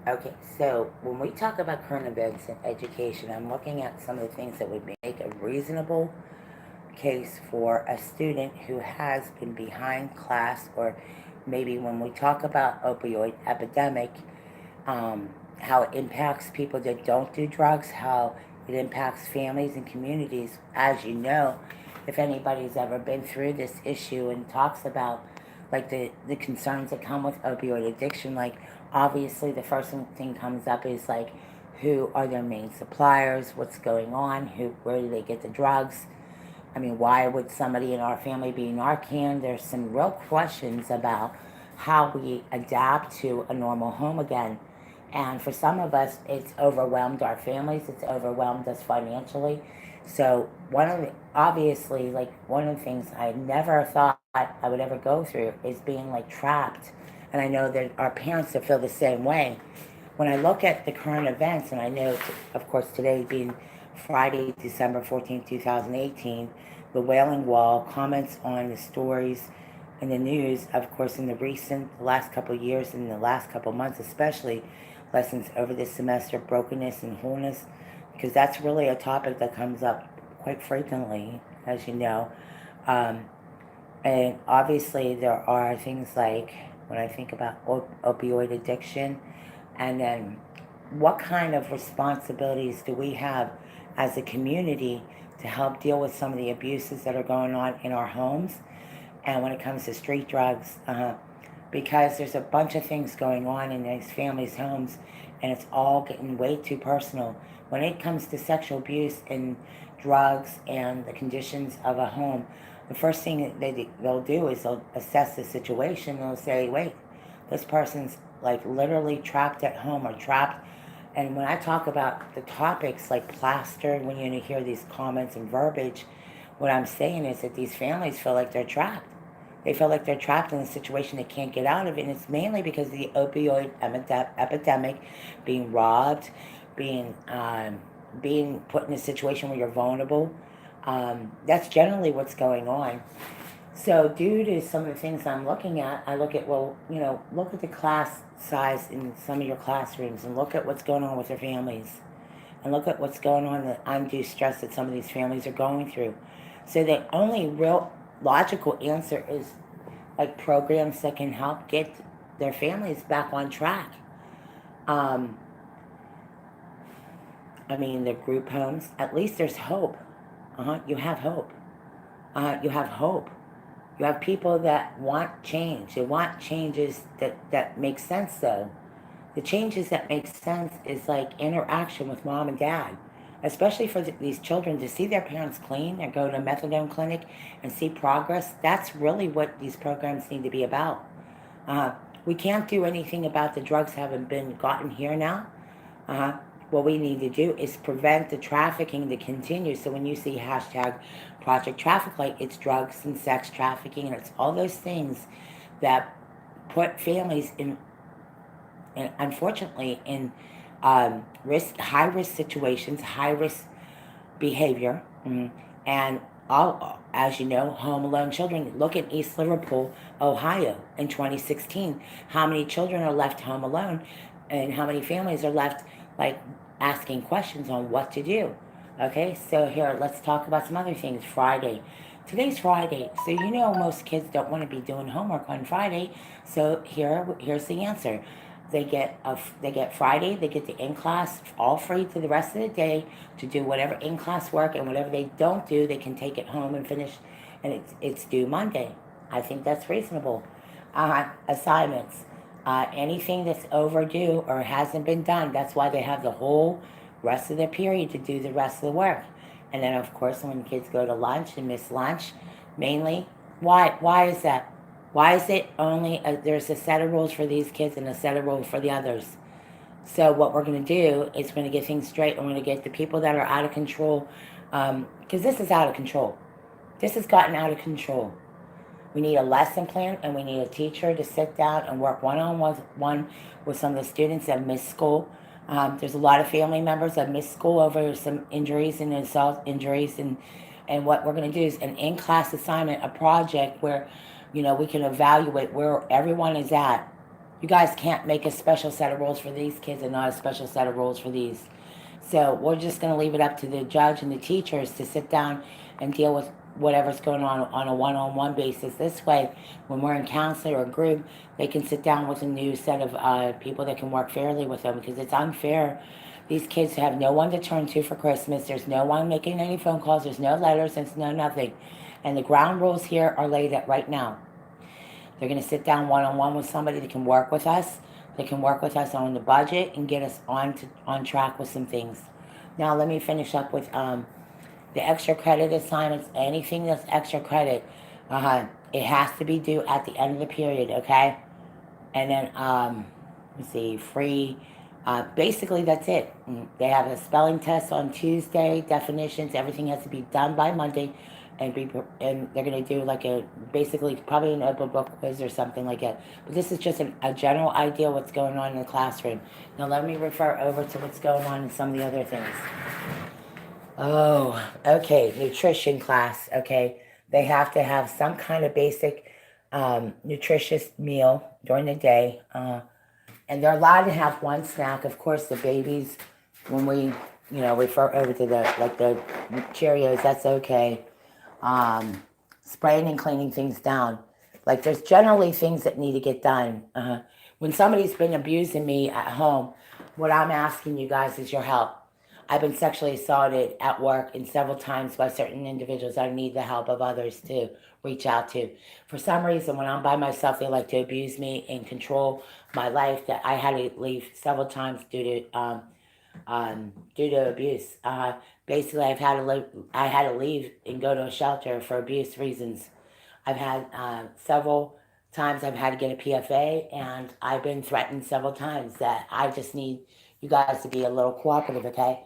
Okay, so when we talk about current events in education, I'm looking at some of the things that would make a reasonable case for a student who has been behind class, or maybe when we talk about opioid epidemic, um, how it impacts people that don't do drugs, how it impacts families and communities. As you know, if anybody's ever been through this issue and talks about like the concerns that come with opioid addiction, like obviously the first thing comes up is like who are their main suppliers, what's going on, where do they get the drugs. I mean, why would somebody in our family be Narcan? There's some real questions about how we adapt to a normal home again. And for some of us, it's overwhelmed our families, it's overwhelmed us financially. So, obviously, like, one of the things I never thought I would ever go through is being like trapped. And I know that our parents will feel the same way. When I look at the current events, and I know, of course, today being Friday, December 14th, 2018, the Wailing Wall comments on the stories in the news, of course, in the last couple of years, in the last couple of months especially, lessons over this semester, brokenness and wholeness, because that's really a topic that comes up quite frequently, as you know. Um, and obviously, there are things like when I think about opioid addiction, and then what kind of responsibilities do we have as a community to help deal with some of the abuses that are going on in our homes, and when it comes to street drugs, because there's a bunch of things going on in these families' homes, and it's all getting way too personal. When it comes to sexual abuse and drugs and the conditions of a home, the first thing that they'll do is they'll assess the situation. They'll say, wait, this person's like literally trapped at home or trapped. And when I talk about the topics like plaster, when you hear these comments and verbiage, what I'm saying is that these families feel like they're trapped. They feel like they're trapped in a situation they can't get out of, and it's mainly because of the opioid epidemic, being robbed, being put in a situation where you're vulnerable. That's generally what's going on. So, due to some of the things I'm looking at, I look at, well, look at the class size in some of your classrooms and look at what's going on with their families. And look at what's going on, the undue stress that some of these families are going through. So, the only real logical answer is like programs that can help get their families back on track. Um, I mean, the group homes, at least there's hope. You have hope. You have hope. You have people that want change. They want changes that make sense, though. The changes that make sense is like interaction with mom and dad, especially for these children to see their parents clean and go to a methadone clinic and see progress. That's really what these programs need to be about. Uh, we can't do anything about the drugs having been gotten here now. Uh, what we need to do is prevent the trafficking to continue. So when you see hashtag Project Traffic Light, it's drugs and sex trafficking, and it's all those things that put families in, and unfortunately, in high risk situations, high risk behavior, and all, as you know, home alone children. Look at East Liverpool, Ohio, in 2016. How many children are left home alone, and how many families are left like asking questions on what to do? Okay, so here, let's talk about some other things. Friday. Today's Friday, so most kids don't want to be doing homework on Friday. So here's the answer. They get Friday. They get the in class all free to the rest of the day to do whatever in class work, and whatever they don't do, they can take it home and finish, and it's due Monday. I think that's reasonable. Assignments. Anything that's overdue or hasn't been done, that's why they have the whole rest of their period to do the rest of the work. And then, of course, when kids go to lunch and miss lunch, mainly, why is that? Why is it only there's a set of rules for these kids and a set of rules for the others? So what we're going to do is we're going to get things straight. We're going to get the people that are out of control, because this is out of control. This has gotten out of control. We need a lesson plan, and we need a teacher to sit down and work one with some of the students that miss school. There's a lot of family members that miss school over some injuries and assault injuries, and what we're going to do is an in-class assignment, a project where we can evaluate where everyone is at, You guys can't make a special set of rules for these kids and not a special set of rules for these. So we're just going to leave it up to the judge and the teachers to sit down and deal with whatever's going on a one-on-one basis. This way, when we're in counseling or group, they can sit down with a new set of people that can work fairly with them, because it's unfair. These kids have no one to turn to for Christmas. There's no one making any phone calls. There's no letters. There's no nothing. And the ground rules here are laid out right now. They're going to sit down one-on-one with somebody that can work with us. They can work with us on the budget and get us on track with some things. Now let me finish up with the extra credit assignments. Anything that's extra credit, it has to be due at the end of the period, okay? And then, let's see, free. Basically, that's it. They have a spelling test on Tuesday, definitions. Everything has to be done by Monday, and they're gonna do like basically probably an open book quiz or something like that. But this is just a general idea what's going on in the classroom. Now let me refer over to what's going on in some of the other things. Oh, okay, nutrition class. Okay, they have to have some kind of basic nutritious meal during the day. And they're allowed to have one snack. Of course, the babies, when we, refer over to the Cheerios, that's okay. Spraying and cleaning things down. Like, there's generally things that need to get done. When somebody's been abusing me at home, what I'm asking you guys is your help. I've been sexually assaulted at work and several times by certain individuals. I need the help of others to reach out to. For some reason, when I'm by myself, they like to abuse me and control my life. That I had to leave several times due to abuse. Basically, I had to leave and go to a shelter for abuse reasons. I've had several times I've had to get a PFA, and I've been threatened several times. That I just need you guys to be a little cooperative, okay?